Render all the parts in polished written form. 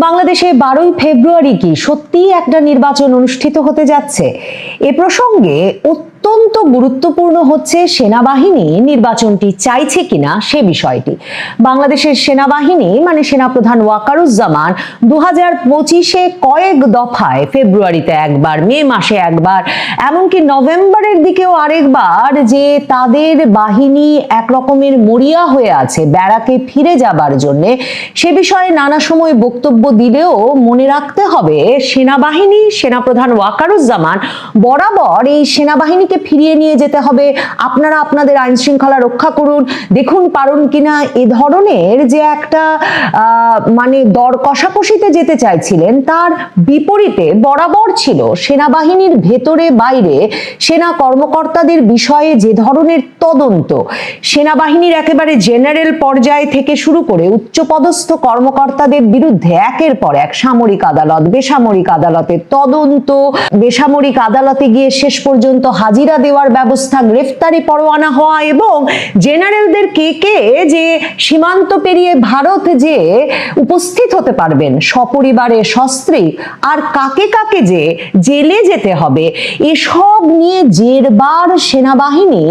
বাংলাদেশে 12ই ফেব্রুয়ারি কি সত্যিই একটা নির্বাচন অনুষ্ঠিত হতে যাচ্ছে? এ প্রসঙ্গে অত্যন্ত গুরুত্বপূর্ণ হচ্ছে সেনাবাহিনী নির্বাচনটি চাইছে কিনা সে বিষয়টি। বাংলাদেশের সেনাবাহিনী মানে সেনাপ্রধান ওয়াকারুজ্জামান 2025-এ কয়েক দফায়, ফেব্রুয়ারিতে একবার, মে মাসে একবার, এমনকি নভেম্বরের দিকেও আরেকবার, যে তাদের বাহিনী একরকমের মরিয়া হয়ে আছে ব্যারাকে ফিরে যাবার জন্য, সে বিষয়ে নানা সময় বক্তব্য দিলেও মনে রাখতে হবে সেনাবাহিনী, সেনাপ্রধান ওয়াকারুজ্জামান বরাবর এই সেনাবাহিনীকে ফিরিয়ে নিয়ে যেতে হবে, আপনারা আপনাদের আইন শৃঙ্খলা রক্ষা করুন, দেখুন পারুন কিনা, এ ধরনের যে একটা মানে দর কষাকষিতে যেতে চাইছিলেন, তার বিপরীতে বরাবর ছিল সেনাবাহিনীর ভেতরে বাইরে সেনা কর্মকর্তাদের বিষয়ে যে ধরনের তদন্ত, সেনাবাহিনীর একেবারে জেনারেল পর্যায় থেকে শুরু করে উচ্চপদস্থ কর্মকর্তাদের বিরুদ্ধে একের পর এক সামরিক আদালত, বেসামরিক আদালতে তদন্ত, বেসামরিক আদালতে গিয়ে শেষ পর্যন্ত হাজিরা দেওয়ার ব্যবস্থা, গ্রেফতারি পরোয়ানা হওয়া, এবং জেনারেলদের কে কে যে সীমান্ত পেরিয়ে ভারত যে উপস্থিত হতে পারবেন সপরিবারে সস্ত্রী, আর কাকে কাকে যে জেলে যেতে হবে, এসব নিয়ে জেরবার সেনাবাহিনী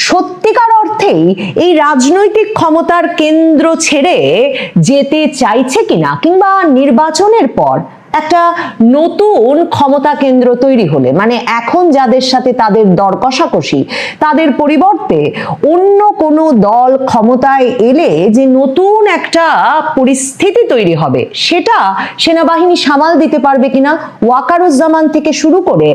সত্যিকার অর্থেই এই রাজনৈতিক ক্ষমতার কেন্দ্র ছেড়ে যেতে চাইছে কিনা, কিংবা নির্বাচনের পর একটা নতুন ক্ষমতা কেন্দ্র তৈরি হলে, মানে এখন যাদের সাথে তাদের দর কষাকষি, তাদের পরিবর্তে অন্য কোনো দল ক্ষমতায় এলে যে নতুন একটা পরিস্থিতি তৈরি হবে, সেটা সেনাবাহিনী সামাল দিতে পারবে কিনা। ওয়াকারুজ্জামান থেকে শুরু করে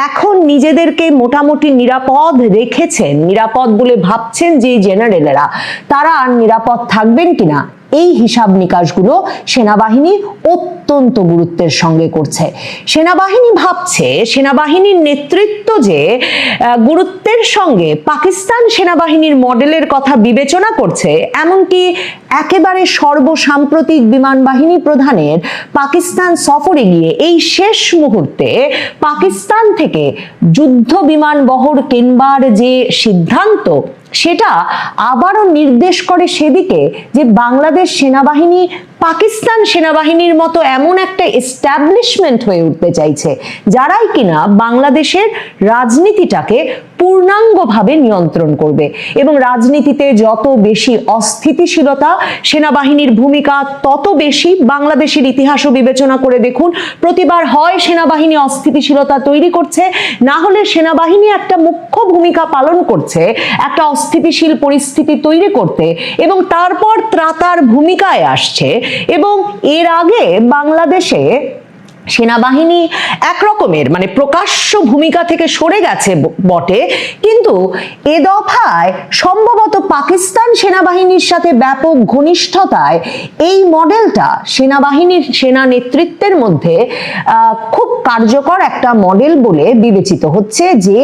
এখন নিজেদেরকে মোটামুটি নিরাপদ রেখেছেন, নিরাপদ বলে ভাবছেন যে জেনারেলেরা, তারা আর নিরাপদ থাকবেন কিনা, এই হিসাব নিকাশগুলো সেনাবাহিনী অত্যন্ত গুরুত্বের সঙ্গে করছে। সেনাবাহিনী ভাবছে, সেনাবাহিনীর নেতৃত্ব যে গুরুত্বের সঙ্গে পাকিস্তান সেনাবাহিনীর মডেলের কথা বিবেচনা করছে, এমনকি একেবারে সর্বসাম্প্রতিক বিমান বাহিনী প্রধানের পাকিস্তান সফরে গিয়ে এই শেষ মুহূর্তে পাকিস্তান থেকে যুদ্ধ বিমান বহর কেনবার যে সিদ্ধান্ত, সেটা আবারও নির্দেশ করে সেদিকে যে বাংলাদেশ সেনাবাহিনী পাকিস্তান সেনাবাহিনীর মতো এমন একটা এস্টাবলিশমেন্ট হয়ে উঠতে চাইছে, যারাই কিনা বাংলাদেশের রাজনীতিটাকে পূর্ণাঙ্গভাবে নিয়ন্ত্রণ করবে। এবং রাজনীতিতে যত বেশি অস্থিতিশীলতা, সেনাবাহিনীর ভূমিকা তত বেশি। বাংলাদেশের ইতিহাসও বিবেচনা করে দেখুন, প্রতিবার হয় সেনাবাহিনী অস্থিতিশীলতা তৈরি করছে, না হলে সেনাবাহিনী একটা মুখ্য ভূমিকা পালন করছে একটা অস্থিতিশীল পরিস্থিতি তৈরি করতে, এবং তারপর ত্রাতার ভূমিকায় আসছে। এবং এর আগে বাংলাদেশে সেনাবাহিনী একরকমের মানে প্রকাশ্য ভূমিকা থেকে সরে গেছে বটে, কিন্তু এ দফায় সম্ভবত পাকিস্তান সেনাবাহিনীর সাথে ব্যাপক ঘনিষ্ঠতায় এই মডেলটা সেনাবাহিনীর সেনা নেতৃত্বের মধ্যে খুব কার্যকর একটা মডেল বলে বিবেচিত হচ্ছে, যে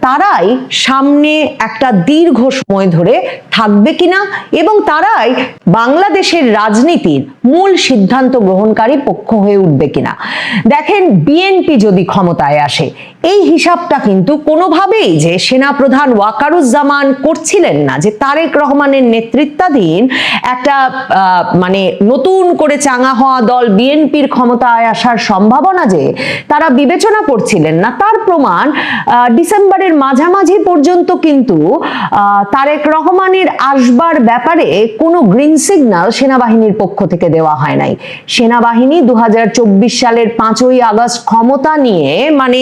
তারাই সামনে একটা দীর্ঘ সময় ধরে থাকবে কিনা, এবং তারাই বাংলাদেশের রাজনীতির মূল সিদ্ধান্ত গ্রহণকারী পক্ষ হয়ে উঠবে কিনা। দেখেন, বিএনপি যদি ক্ষমতায় আসে, এই হিসাবটা কিন্তু কোনোভাবেই যে সেনাপ্রধান ওয়াকারুজ্জামান করছিলেন না, যে তারেক রহমানের নেতৃত্বাধীন একটা মানে নতুন করে চাঙা হওয়া দল বিএনপির ক্ষমতায় আসার সম্ভাবনা যে তারা বিবেচনা করছিলেন না, তার প্রমাণ ডিসেম্বরের মাঝামাঝি পর্যন্ত কিন্তু তারেক রহমানের আসবার ব্যাপারে কোনো গ্রিন সিগন্যাল সেনাবাহিনীর পক্ষ থেকে দেওয়া হয় নাই। সেনাবাহিনী 2024 সালের 5ই আগস্ট ক্ষমতা নিয়ে, মানে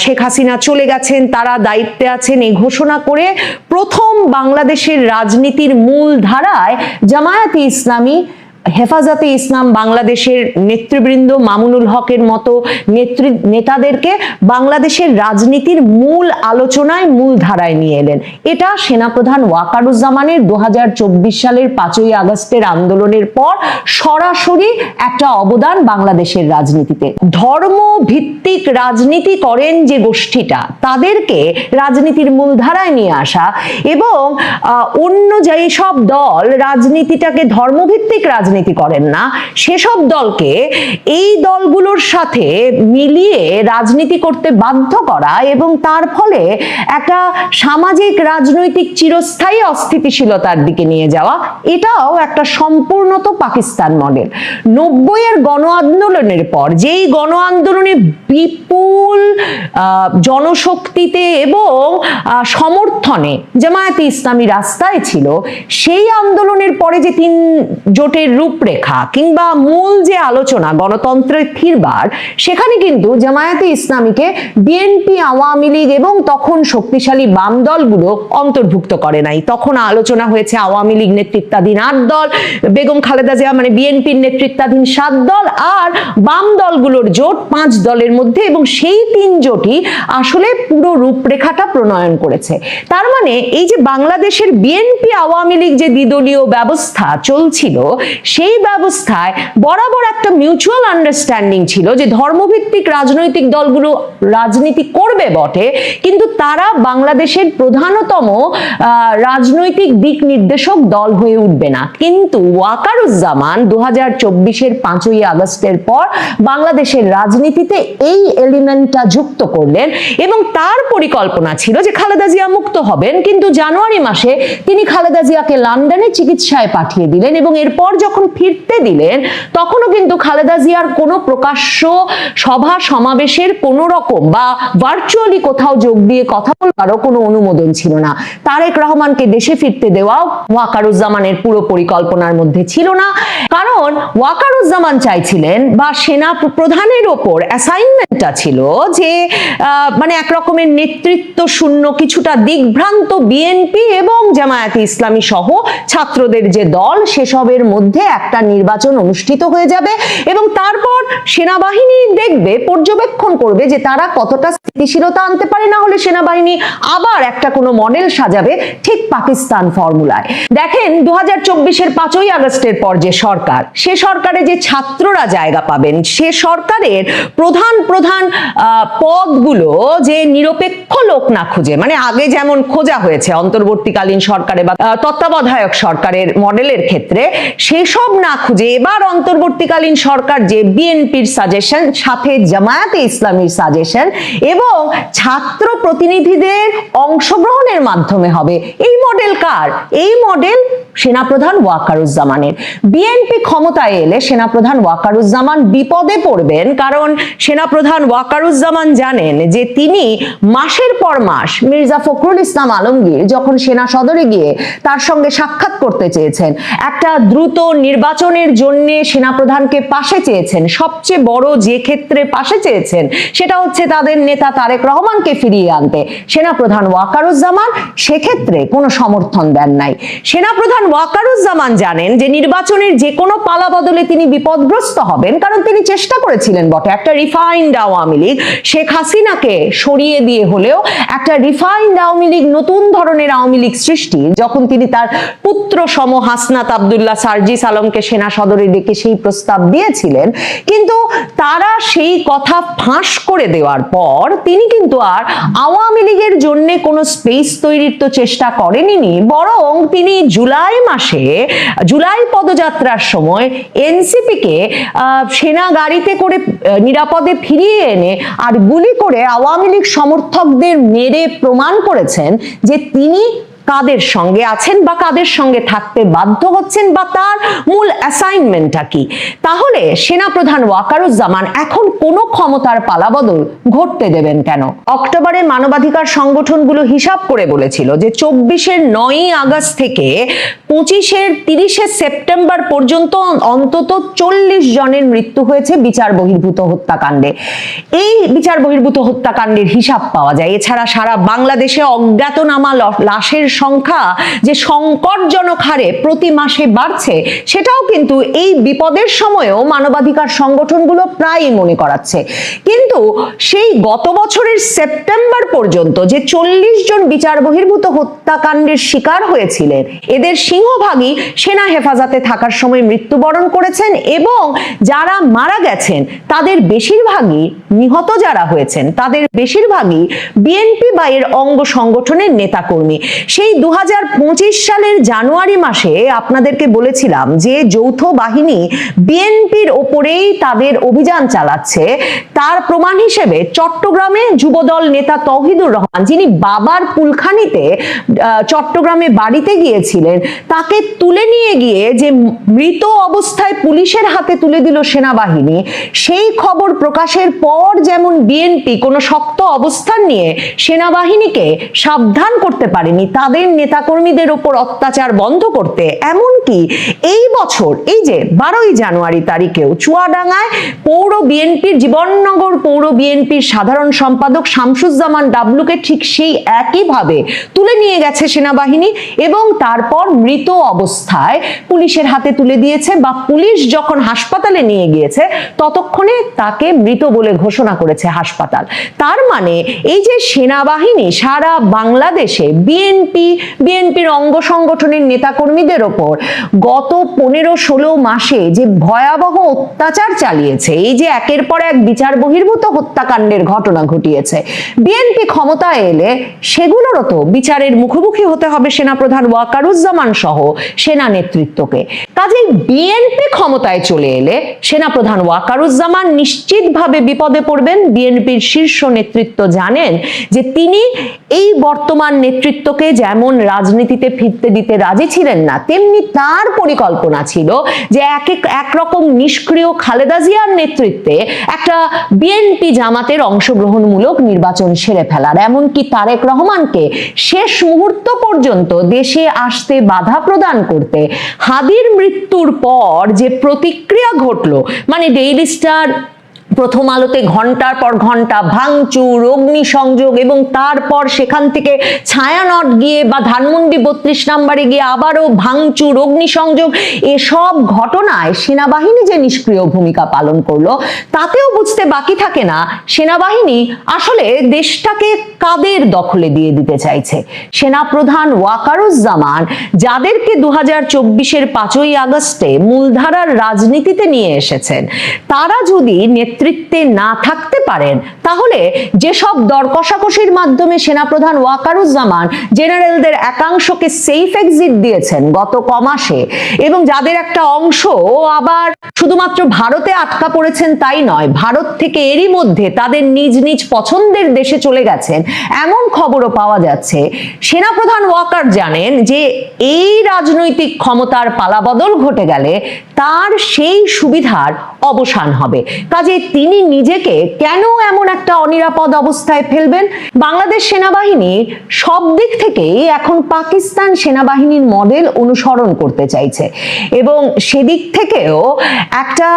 শেখ হাসিনা চলে গেছেন, তারা দায়িত্বে আছেন, এই ঘোষণা করে প্রথম বাংলাদেশের রাজনীতির মূল ধারায় জামায়াতে ইসলামী, হেফাজতে ইসলাম বাংলাদেশের নেতৃবৃন্দ, মামুনুল হকের মতো নেতাদেরকে বাংলাদেশের রাজনীতির মূল আলোচনায়, মূল ধারায় নিয়ে এলেন। এটা সেনাপ্রধান ওয়াকারুজ্জামানের 2024 সালের 5ই আগস্টের আন্দোলনের পর সরাসরি একটা অবদান বাংলাদেশের রাজনীতিতে। ধর্ম ভিত্তিক রাজনীতি করেন যে গোষ্ঠীটা, তাদেরকে রাজনীতির মূল ধারায় নিয়ে আসা, এবং অন্য যেই সব দল রাজনীতিটাকে ধর্মভিত্তিক রাজনীতি রাজনীতি করেন না সেসব দলকে এই দলগুলোর সাথে মিলিয়ে রাজনীতি করতে বাধ্য করা এবং তার ফলে একটা সামাজিক রাজনৈতিক চিরস্থায়ী অস্থিতিশীলতার দিকে নিয়ে যাওয়া, এটাও একটা সম্পূর্ণত পাকিস্তান মডেল। 90-এর গণ আন্দোলনের পর যেই গণ আন্দোলনে বিপুল জনশক্তিতে এবং সমর্থনে জামায়াতে ইসলামী রাস্তায় ছিল, সেই আন্দোলনের পরে যে 3 জোটের রূপরেখা কিংবা মূল যে আলোচনা গণতন্ত্রের ফিরবার, সেখানে কিন্তু জামায়াতে ইসলামীকে বিএনপি, আওয়ামী লীগ এবং তখন শক্তিশালী বাম দলগুলো অন্তর্ভুক্ত করে নাই। তখন আলোচনা হয়েছে আওয়ামী লীগ নেতৃত্বাধীন 8 দল, বেগম খালেদা জিয়া মানে বিএনপির নেতৃত্বাধীন 7 দল, আর বাম দলগুলোর জোট 5 দলের মধ্যে, এবং সেই 3 জোটই আসলে পুরো রূপরেখাটা প্রণয়ন করেছে। তার মানে এই যে বাংলাদেশের বিএনপি আওয়ামী লীগ যে দ্বিদলীয় ব্যবস্থা চলছিল, সেই ব্যবস্থায় বরাবর একটা মিউচুয়াল আন্ডারস্ট্যান্ডিং ছিল যে ধর্মভিত্তিক রাজনৈতিক দলগুলো রাজনীতি করবে বটে, কিন্তু তারা বাংলাদেশের প্রধানতম রাজনৈতিক দিক নির্দেশক দল হয়ে উঠবে না। কিন্তু ওয়াকারুজ্জামান 2024-এর 5ই আগস্টের পর বাংলাদেশের রাজনীতিতে এই এলিমেন্টটা যুক্ত করলেন এবং তার পরিকল্পনা ছিল যে খালেদা জিয়া মুক্ত হবেন, কিন্তু জানুয়ারি মাসে তিনি খালেদা জিয়াকে লন্ডনে চিকিৎসায় পাঠিয়ে দিলেন এবং এরপর যখন ফিরতে দিলেন তখনও কিন্তু খালেদা জিয়ার কোনো প্রকাশ্য সভা সমাবেশের কোনো রকম বা ভার্চুয়ালি কোথাও যোগ দিয়ে কথা বলবারও কোনো অনুমোদন ছিল না। তারেক রহমানকে দেশে ফিরতে দেওয়াও ওয়াকারুজ্জামানের পুরো পরিকল্পনার মধ্যে ছিল না, কারণ ওয়াকারুজ্জামান চাইছিলেন বা সেনা প্রধানের ওপর অ্যাসাইনমেন্টটা ছিল যে মানে এক রকমের নেতৃত্ব শূন্য, কিছুটা দিকভ্রান্ত বিএনপি এবং জামায়াতে ইসলামী সহ ছাত্রদের যে দল, সেসবের মধ্যে একটা নির্বাচন অনুষ্ঠিত হয়ে যাবে এবং তারপর সেনাবাহিনী দেখবে, পর্যবেক্ষণ করবে যে তারা কতটা স্থিতিশীলতা আনতে পারে, না হলে সেনাবাহিনী আবার একটা কোনো মডেল সাজাবে ঠিক পাকিস্তান ফর্মুলায়। দেখেন 2024-এর 5ই আগস্টের পর যে সরকার, সে সরকারে যে ছাত্ররা জায়গা পাবেন, সে সরকারের প্রধান প্রধান পদগুলো যে নিরপেক্ষ লোক না খুঁজে, মানে আগে যেমন খোঁজা হয়েছে অন্তর্বর্তীকালীন সরকারে বা তত্ত্বাবধায়ক সরকারের মডেলের ক্ষেত্রে, সেসব না খুঁজে এবার অন্তর্বর্তীকালীন সরকার যে বিএনপির সাজেশন, সাথে জামায়াতে ইসলামীর সাজেশন এবং ছাত্র প্রতিনিধিদের অংশগ্রহণের মাধ্যমে হবে। এই মডেল কার? এই মডেল সেনাপ্রধান ওয়াকারুজ্জামানের। বিএনপি ক্ষমতায় এলে সেনাপ্রধান ওয়াকারুজ্জামান বিপদে পড়বেন, কারণ সেনাপ্রধান ওয়াকারুজ্জামান জানেন যে তিনি মাসের পর মাস মির্জা ফখরুল ইসলাম আলমগীর যখন সেনা সদরে গিয়ে তার সঙ্গে সাক্ষাৎ করতে চেয়েছেন, একটা দ্রুত নির্বাচনের জন্য সেনাপ্রধানকে পাশে চেয়েছেন, সবচেয়ে বড় যে ক্ষেত্রে পাশে চেয়েছেন সেটা হচ্ছে তাদের নেতা তারেক রহমানকে ফিরিয়ে আনতে, সেনাপ্রধান ওয়াকারুজ্জামান সেক্ষেত্রে কোনো সমর্থন দেন নাই। সেনাপ্রধান ওয়াকারুজ্জামান জানেন যে নির্বাচনের যে কোনো পালা বদলে তিনি বিপদগ্রস্ত হবেন, কারণ তিনি চেষ্টা করেছিলেন বটে একটা রিফাইন্ড আওয়ামী লীগ, শেখ হাসিনাকে সরিয়ে দিয়ে হলেও একটা রিফাইন্ড আওয়ামী লীগ, নতুন ধরনের আওয়ামী লীগ সৃষ্টি, যখন তিনি তার পুত্র সম হাসনাত আব্দুল্লাহ সার্জিস আলমকে সেনা সদরে ডেকে সেই প্রস্তাব দিয়েছিলেন। কিন্তু তারা সেই কথা ফাঁস করে দেওয়ার পর তিনি কিন্তু আর আওয়ামী লীগের জন্য কোনো স্পেস তৈরির তো চেষ্টা করেননি, বরং তিনি জুলাই পদযাত্রার সময় এনসিপিকে সেনা গাড়িতে করে নিরাপদে ফিরিয়ে এনে আর গুলি করে আওয়ামী লীগ সমর্থকদের মেরে প্রমাণ করেছেন যে তিনি কাদের সঙ্গে আছেন বা কাদের সঙ্গে থাকতে বাধ্য হচ্ছেন বা তার মূল অ্যাসাইনমেন্টটা কি। তাহলে সেনাপ্রধান ওয়াকারুজ্জামান এখন কোনো ক্ষমতার পালাবদল ঘটতে দেবেন কেন? অক্টোবরে মানবাধিকার সংগঠনগুলো হিসাব করে বলেছিল যে 24-এর 9ই আগস্ট থেকে 25-এর 30-এ সেপ্টেম্বর পর্যন্ত অন্তত 40 জনের মৃত্যু হয়েছে বিচার বহির্ভূত হত্যাকাণ্ডে। এই বিচার বহির্ভূত হত্যাকাণ্ডের হিসাব পাওয়া যায়। এছাড়া সারা বাংলাদেশে অজ্ঞাতনামা লাশের সংখ্যা যে সংকটজনক হারে প্রতি মাসে বাড়ছে, সেটাও কিন্তু এই বিপদের সময়েও মানবাধিকার সংগঠনগুলো প্রায়ই মনে করাচ্ছে। কিন্তু সেই গত বছরের সেপ্টেম্বর পর্যন্ত যে 40 জন বিচার বহির্ভূত হত্যাকাণ্ডের শিকার হয়েছিলেন, এদের সিংহভাগই সেনা হেফাজতে থাকার সময় মৃত্যুবরণ করেছেন এবং যারা মারা গেছেন তাদের বেশিরভাগই, নিহত যারা হয়েছেন তাদের বেশিরভাগই বিএনপি বা এর অঙ্গ সংগঠনের নেতাকর্মী। সেই এই 2025 সালের জানুয়ারি মাসে আপনাদেরকে বলেছিলাম যে যৌথ বাহিনী বিএনপির ওপরেই তাদের অভিযান চালাচ্ছে। তার প্রমাণ হিসেবে চট্টগ্রামে যুবদল নেতা তৌহিদুর রহমান, যিনি বাবার কুলখানিতে চট্টগ্রামে বাড়িতে গিয়েছিলেন, তাকে তুলে নিয়ে গিয়ে যে মৃত অবস্থায় পুলিশের হাতে তুলে দিল সেনাবাহিনী, সেই খবর প্রকাশের পর যেমন বিএনপি কোনো শক্ত অবস্থান নিয়ে সেনাবাহিনীকে সাবধান করতে পারেনি তাদের নেতাকর্মীদের উপর অত্যাচার বন্ধ করতে, এমনকি এই বছর এই যে 12ই জানুয়ারি তারিখেও চুয়াডাঙ্গায় পৌর বিএনপির, জীবননগর পৌর বিএনপির সাধারণ সম্পাদক শামসুজ্জামান ডাবলুকে ঠিক সেই একইভাবে তুলে নিয়ে গেছে সেনাবাহিনী এবং তারপর মৃত অবস্থায় পুলিশের হাতে তুলে দিয়েছে, বা পুলিশ যখন হাসপাতালে নিয়ে গিয়েছে ততক্ষণে তাকে মৃত বলে ঘোষণা করেছে হাসপাতাল। তার মানে এই যে সেনাবাহিনী সারা বাংলাদেশে বিএনপির অঙ্গ সংগঠনের নেতাকর্মীদের ওপর গত 15-16 মাসে যে ভয়াবহ অত্যাচার চালিয়েছে, এই যে একের পর এক বিচার বহির্ভূত হত্যাকাণ্ডের ঘটনা ঘটিয়েছে, বিএনপি ক্ষমতায় এলে সেগুলোরও তো বিচারের মুখোমুখি হতে হবে সেনাপ্রধান ওয়াকারুজ্জামান সহ সেনা নেতৃত্বকে। কাজেই বিএনপি ক্ষমতায় চলে এলে সেনাপ্রধান ওয়াকারুজ্জামান নিশ্চিতভাবে বিপদে পড়বেন। বিএনপির শীর্ষ নেতৃত্ব জানেন যে তিনি এই বর্তমান নেতৃত্বকে যেমন রাজনীতিতে ফিরতে দিতে রাজি ছিলেন না, তেমনি তার পরিকল্পনা ছিল যে একরকম নিষ্ক্রিয় খালেদা জিয়ার নেতৃত্বে একটা বিএনপি জামাতের অংশগ্রহণমূলক নির্বাচন সেরে ফেলার, এমনকি তারেক রহমানকে শেষ মুহূর্ত পর্যন্ত দেশে আসতে বাধা প্রদান করতে। হাদির মৃত্যুর পর যে প্রতিক্রিয়া ঘটলো, মানে ডেইলি স্টার, প্রথম আলোতে ঘন্টার পর ঘন্টা ভাঙচুর, অগ্নিসংযোগ এবং তারপর সেখান থেকে ছায়ানট গিয়ে বা ধানমন্ডি 32 নম্বরে গিয়ে আবারও ভাঙচুর, অগ্নিসংযোগ, এসব ঘটনায় সেনাবাহিনী যে নিষ্ক্রিয় ভূমিকা পালন করলো, তাতেও বুঝতে বাকি থাকে না সেনাবাহিনী আসলে দেশটাকে কাদের দখলে দিয়ে দিতে চাইছে। সেনাপ্রধান ওয়াকারুজ্জামান যাদেরকে 2024-এর 5ই আগস্টে মূলধারার রাজনীতিতে নিয়ে এসেছেন, তারা যদি নেতৃত্বে না থাকতে পারেন, তাহলে যেসব দর কষাকষির মাধ্যমে সেনাপ্রধান ওয়াকারুজ্জামান জেনারেলদের একাংশকে সেফ এক্সিট দিয়েছেন গত কমাসে, এবং যাদের একটা অংশ আবার শুধুমাত্র ভারতে আটকা পড়েছেন তাই নয়, ভারত থেকে এরই মধ্যে তাদের নিজ নিজ পছন্দের দেশে চলে গেছেন, এমন খবরও পাওয়া যাচ্ছে। সেনাপ্রধান ওয়াকার জানেন যে এই রাজনৈতিক ক্ষমতার পালাবদল ঘটে গেলে তার সেই সুবিধার অবসান হবে। কাজে তিনি নিজেকে কেন এমন একটা অনিরাপদ অবস্থায় ফেলবেন? বাংলাদেশ সেনাবাহিনী সব দিক থেকেই এখন পাকিস্তান সেনাবাহিনীর মডেল অনুসরণ করতে চাইছে, এবং সেদিক থেকেও একটা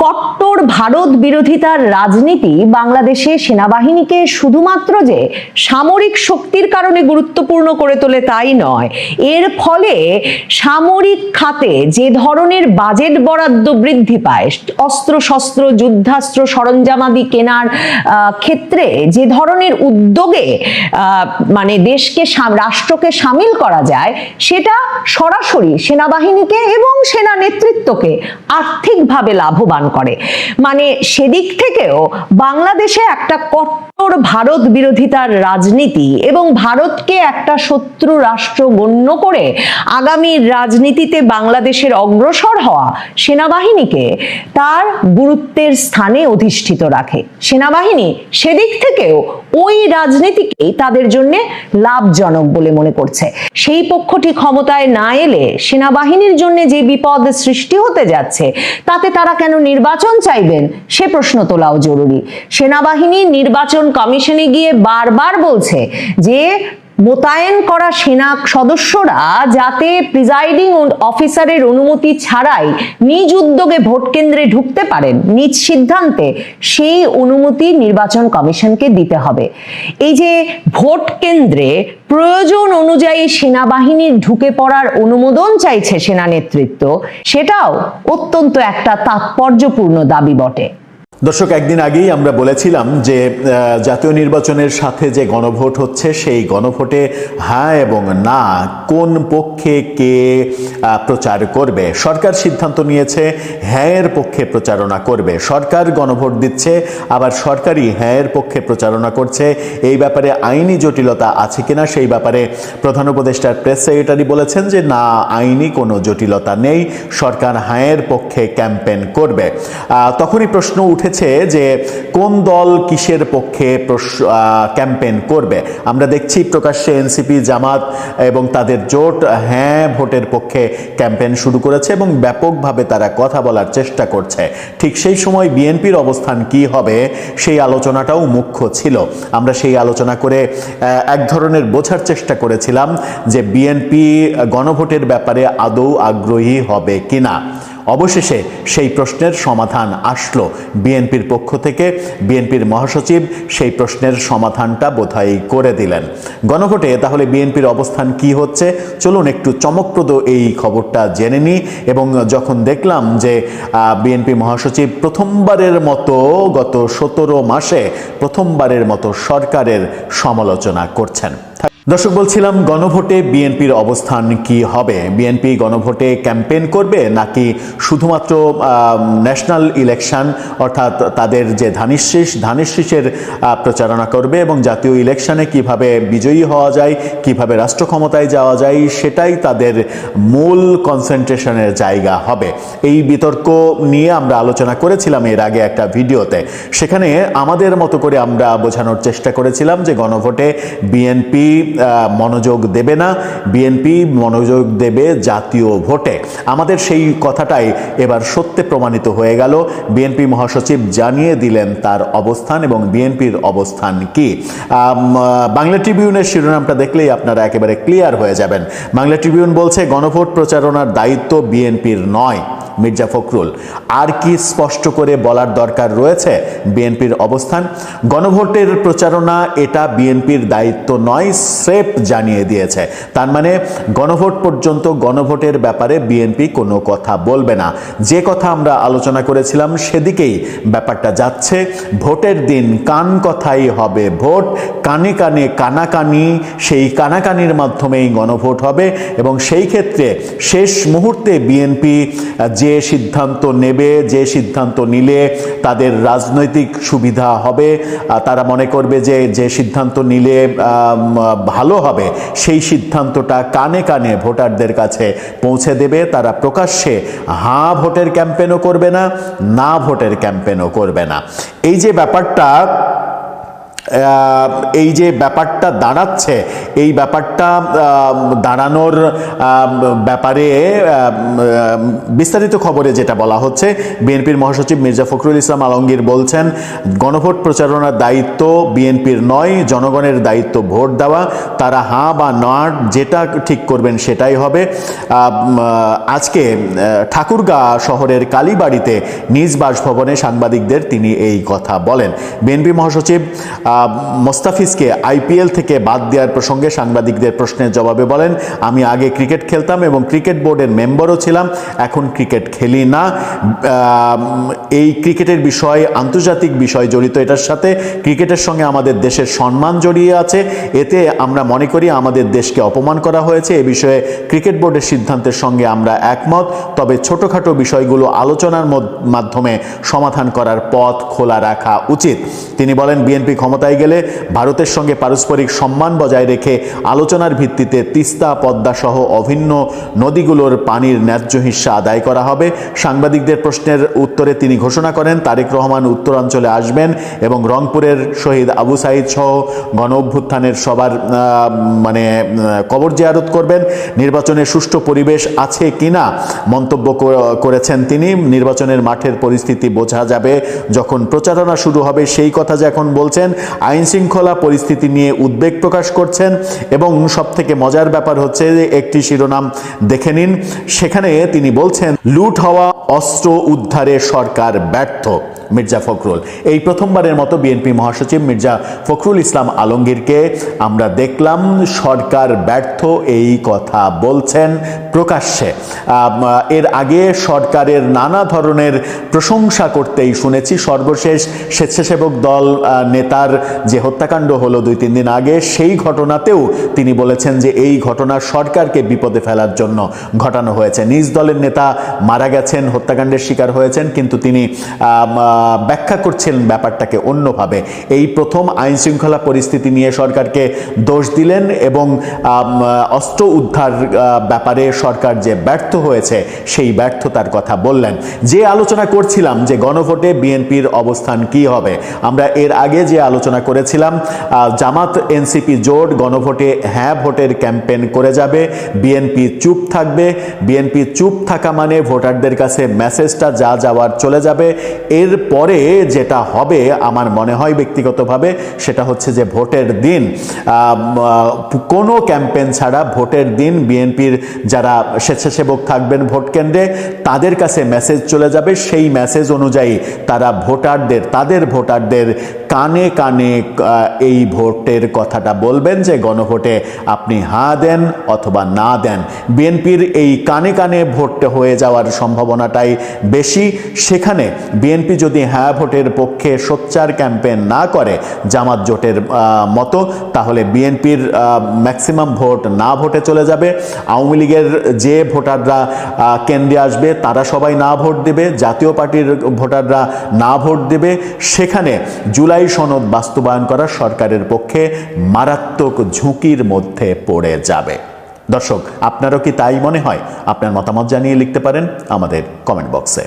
কট্টর ভারত বিরোধিতার রাজনীতি বাংলাদেশে সেনাবাহিনীকে শুধুমাত্র যে সামরিক শক্তির কারণে গুরুত্বপূর্ণ করে তোলে তাই নয়, এর ফলে সামরিক খাতে যে ধরনের বাজেট বরাদ্দ বৃদ্ধি পায়, অস্ত্র শস্ত্র যুদ্ধাস্ত্র সরঞ্জামাদি কেনার ক্ষেত্রে যে ধরনের উদ্যোগে মানে দেশকে রাষ্ট্রকে সামিল করা যায়, সেটা সরাসরি সেনাবাহিনীকে এবং সেনা নেতৃত্বকে আর্থিকভাবে লাভবান করে। মানে সেদিক থেকেও বাংলাদেশে একটা কট্টর ভারত বিরোধিতার রাজনীতি এবং ভারতকে একটা শত্রু রাষ্ট্র গণ্য করে আগামী রাজনীতিতে বাংলাদেশের অগ্রসর হওয়া সেনাবাহিনীকে তার গুরুত্বের স্থানে অধিষ্ঠিত রাখে। সেনাবাহিনী সেদিক থেকেও ওই রাজনীতিকেই তাদের জন্য লাভজনক বলে মনে করছে। সেই পক্ষটি ক্ষমতায় না এলে সেনাবাহিনীর জন্য যে বিপদ সৃষ্টি হতে যাচ্ছে, তাতে তারা কেন নির্বাচন চাইবেন সে প্রশ্ন তোলাও জরুরি। সেনাবাহিনী নির্বাচন কমিশনে গিয়ে বারবার বলছে যে মোতায়েন করা সেনা সদস্যরা যাতে প্রিজাইডিং অফিসারের অনুমতি ছাড়াই নিজ উদ্যোগে ভোট কেন্দ্রে ঢুকতে পারেন নিজ সিদ্ধান্তে, সেই অনুমতি নির্বাচন কমিশনকে দিতে হবে। এই যে ভোট কেন্দ্রে প্রয়োজন অনুযায়ী সেনাবাহিনীর ঢুকে পড়ার অনুমোদন চাইছে সেনা নেতৃত্ব, সেটাও অত্যন্ত একটা তাৎপর্যপূর্ণ দাবি বটে। দর্শক, একদিন আগেই আমরা বলেছিলাম যে জাতীয় নির্বাচনের সাথে যে গণভোট হচ্ছে সেই গণভোটে হ্যাঁ এবং না কোন পক্ষে কে প্রচার করবে। সরকার সিদ্ধান্ত নিয়েছে হ্যাঁয়ের পক্ষে প্রচারণা করবে। সরকার গণভোট দিচ্ছে, আবার সরকারই হ্যাঁয়ের পক্ষে প্রচারণা করছে। এই ব্যাপারে আইনি জটিলতা আছে কিনা সেই ব্যাপারে প্রধান উপদেষ্টার প্রেস সেক্রেটারি বলেছেন যে না, আইনি কোনো জটিলতা নেই, সরকার হ্যাঁয়ের পক্ষে ক্যাম্পেইন করবে। তখনই প্রশ্ন উঠে যে কোন দল কিসের পক্ষে ক্যাম্পেইন করবে। আমরা দেখছি প্রকাশ্যে এনসিপি, জামাত এবং তাদের জোট হ্যাঁ ভোটের পক্ষে ক্যাম্পেইন শুরু করেছে এবং ব্যাপকভাবে তারা কথা বলার চেষ্টা করছে। ঠিক সেই সময় বিএনপির অবস্থান কি হবে সেই আলোচনাটাও মুখ্য ছিল। আমরা সেই আলোচনা করে এক ধরনের বোঝার চেষ্টা করেছিলাম যে বিএনপি গণভোটের ব্যাপারে আদৌ আগ্রহী হবে কিনা। অবশেষে সেই প্রশ্নের সমাধান আসলো বিএনপির পক্ষ থেকে। বিএনপির মহাসচিব সেই প্রশ্নের সমাধানটা বোধহয় করে দিলেন। গণভোটে তাহলে বিএনপির অবস্থান কি হচ্ছে, চলুন একটু চমকপ্রদ এই খবরটা জেনে নিই। এবং যখন দেখলাম যে বিএনপি মহাসচিব প্রথমবারের মতো গত 17 মাসে প্রথমবারের মতো সরকারের সমালোচনা করছেন। দর্শক, বলছিলাম গণভোটে বিএনপির অবস্থান কি হবে। বিএনপি গণভোটে ক্যাম্পেইন করবে নাকি শুধুমাত্র ন্যাশনাল ইলেকশন অর্থাৎ তাদের যে ধানের শীষের প্রচারণা করবে এবং জাতীয় ইলেকশনে কিভাবে বিজয়ী হওয়া যায়, কিভাবে রাষ্ট্র ক্ষমতায় যাওয়া যায় সেটাই তাদের মূল কনসেন্ট্রেশনের জায়গা হবে। এই বিতর্ক নিয়ে আমরা আলোচনা করেছিলাম এর আগে একটা ভিডিওতে। সেখানে আমাদের মতো করে আমরা বোঝানোর চেষ্টা করেছিলাম যে গণভোটে বিএনপি মনোযোগ দেবে না, বিএনপি মনোযোগ দেবে জাতীয় ভোটে। আমাদের সেই কথাটাই এবার সত্যে প্রমাণিত হয়ে গেল। বিএনপি মহাসচিব জানিয়ে দিলেন তার অবস্থান এবং বিএনপির অবস্থান কি। বাংলা ট্রিবিউনের শিরোনামটা দেখলেই আপনারা একেবারে ক্লিয়ার হয়ে যাবেন। বাংলা ট্রিবিউন বলছে গণভোট প্রচারণার দায়িত্ব বিএনপির নয়, মির্জা ফখরুল। আর কি স্পষ্ট করে বলার দরকার রয়েছে বিএনপির অবস্থান? গণভোটের প্রচারণা এটা বিএনপির দায়িত্ব নয়, স্রেফ জানিয়ে দিয়েছে। তার মানে গণভোট পর্যন্ত গণভোটের ব্যাপারে বিএনপি কোনো কথা বলবে না। যে কথা আমরা আলোচনা করেছিলাম সেদিকেই ব্যাপারটা যাচ্ছে। ভোটের দিন কান কথাই হবে ভোট, কানে কানে কানাকানি, সেই কানাকানির মাধ্যমেই গণভোট হবে। এবং সেই ক্ষেত্রে শেষ মুহূর্তে বিএনপি যে সিদ্ধান্ত নেবে, যে সিদ্ধান্ত নিলে তাদের রাজনৈতিক সুবিধা হবে, তারা মনে করবে যে সিদ্ধান্ত নিলে ভালো হবে, সেই সিদ্ধান্তটা কানে কানে ভোটারদের কাছে পৌঁছে দেবে। তারা প্রকাশ্যে হ্যাঁ ভোটের ক্যাম্পেইনও করবে না, না ভোটের ক্যাম্পেইনও করবে না। এই যে ব্যাপারটা দাঁড়াচ্ছে, এই ব্যাপারটা দাঁড়ানোর ব্যাপারে বিস্তারিত খবরে যেটা বলা হচ্ছে, বিএনপির মহাসচিব মির্জা ফখরুল ইসলাম আলমগীর বলছেন গণভোট প্রচারণার দায়িত্ব বিএনপির নয়, জনগণের দায়িত্ব ভোট দেওয়া। তারা হ্যাঁ বা না যেটা ঠিক করবেন সেটাই হবে। আজকে ঠাকুরগাঁ শহরের কালীবাড়িতে নিজ বাসভবনে সাংবাদিকদের তিনি এই কথা বলেন। বিএনপি মহাসচিব মোস্তাফিজকে আইপিএল থেকে বাদ দেওয়ার প্রসঙ্গে সাংবাদিকদের প্রশ্নের জবাবে বলেন, আমি আগে ক্রিকেট খেলতাম এবং ক্রিকেট বোর্ডের মেম্বারও ছিলাম, এখন ক্রিকেট খেলি না। এই ক্রিকেটের বিষয়, আন্তর্জাতিক বিষয় জড়িত, এটার সাথে ক্রিকেটের সঙ্গে আমাদের দেশের সম্মান জড়িয়ে আছে। এতে আমরা মনে করি আমাদের দেশকে অপমান করা হয়েছে। এ বিষয়ে ক্রিকেট বোর্ডের সিদ্ধান্তের সঙ্গে আমরা একমত, তবে ছোটোখাটো বিষয়গুলো আলোচনার মাধ্যমে সমাধান করার পথ খোলা রাখা উচিত। তিনি বলেন বিএনপি ক্ষমতায় গেলে ভারতের সঙ্গে পারস্পরিক সম্মান বজায় রেখে আলোচনার ভিত্তিতে তিস্তা, পদ্মা সহ অভিন্ন নদীগুলোর পানির ন্যায্য হিস্সা আদায় করা হবে। সাংবাদিকদের প্রশ্নের উত্তরে তিনি ঘোষণা করেন তারেক রহমান উত্তরাঞ্চলে আসবেন এবং রংপুরের শহীদ আবু সাইদ সহ গণ অভ্যুত্থানের সবার কবর জিয়ারত করবেন। নির্বাচনে সুষ্ঠু পরিবেশ আছে কিনা মন্তব্য করেছেন তিনি। নির্বাচনের মাঠের পরিস্থিতি বোঝা যাবে যখন প্রচারণা শুরু হবে, সেই কথা যে এখন বলছেন। আইন শৃঙ্খলা পরিস্থিতি নিয়ে উদ্বেগ প্রকাশ করছেন এবং সবথেকে মজার ব্যাপার হচ্ছে যে একটি শিরোনাম দেখে নিন, সেখানে তিনি বলছেন লুট হওয়া অস্ত্র উদ্ধারে সরকার ব্যর্থ। মির্জা ফখরুল, এই প্রথমবারের মতো বিএনপি মহাসচিব মির্জা ফখরুল ইসলাম আলমগীরকে আমরা দেখলাম সরকার ব্যর্থ এই কথা বলছেন প্রকাশ্যে। এর আগে সরকারের নানা ধরনের প্রশংসা করতেই শুনেছি। সর্বশেষ স্বেচ্ছাসেবক দল নেতার যে হত্যাকাণ্ড হলো 2-3 দিন আগে, সেই ঘটনাতেও তিনি বলেছেন যে এই ঘটনা সরকারকে বিপদে ফেলার জন্য ঘটানো হয়েছে। নিজ দলের নেতা মারা গেছেন, হত্যাকাণ্ডের শিকার হয়েছেন, কিন্তু তিনি ব্যাখ্যা করছেন ব্যাপারটাকে অন্যভাবে। এই প্রথম আইন শৃঙ্খলা পরিস্থিতি নিয়ে সরকারকে দোষ দিলেন এবং অস্ত্র উদ্ধার ব্যাপারে সরকার যে ব্যর্থ হয়েছে সেই ব্যর্থতার কথা বললেন। যে আলোচনা করছিলাম যে গণভোটে বিএনপির অবস্থান কি হবে, আমরা এর আগে যে আলোচনা করেছিলাম জামাত এনসিপি জোট গণভোটে হ্যাঁ ভোটের ক্যাম্পেইন করে যাবে, বিএনপি চুপ থাকবে। বিএনপি চুপ থাকা মানে ভোটারদের কাছে মেসেজটা যা যাওয়ার চলে যাবে। এরপরে যেটা হবে আমার মনে হয় ব্যক্তিগতভাবে সেটা হচ্ছে যে ভোটের দিন কোনো ক্যাম্পেইন ছাড়া ভোটের দিন বিএনপির যারা স্বেচ্ছাসেবক থাকবেন ভোট কেন্দ্রে তাদের কাছে মেসেজ চলে যাবে। সেই মেসেজ অনুযায়ী তারা তাদের ভোটারদের কানে কানে এই ভোটের কথাটা বলবেন যে গণভোটে আপনি হ্যাঁ দেন অথবা না দেন। বিএনপির এই কানে কানে ভোট হয়ে যাওয়ার সম্ভাবনাটাই বেশি। সেখানে বিএনপি যদি হ্যাঁ ভোটের পক্ষে সোচ্চার ক্যাম্পেইন না করে জামাত জোটের মতো, তাহলে বিএনপির ম্যাক্সিমাম ভোট না ভোটে চলে যাবে। আওয়ামী লীগের যে ভোটাররা কেন্দ্রে আসবে তারা সবাই না ভোট দেবে, জাতীয় পার্টির ভোটাররা না ভোট দেবে। সেখানে জুলাই সনদ বাস্তবায়ন করা সরকারের পক্ষে মারাত্মক ঝুঁকির মধ্যে পড়ে যাবে। দর্শক, আপনারও কি তাই মনে হয়? আপনার মতামত জানিয়ে লিখতে পারেন আমাদের কমেন্ট বক্সে।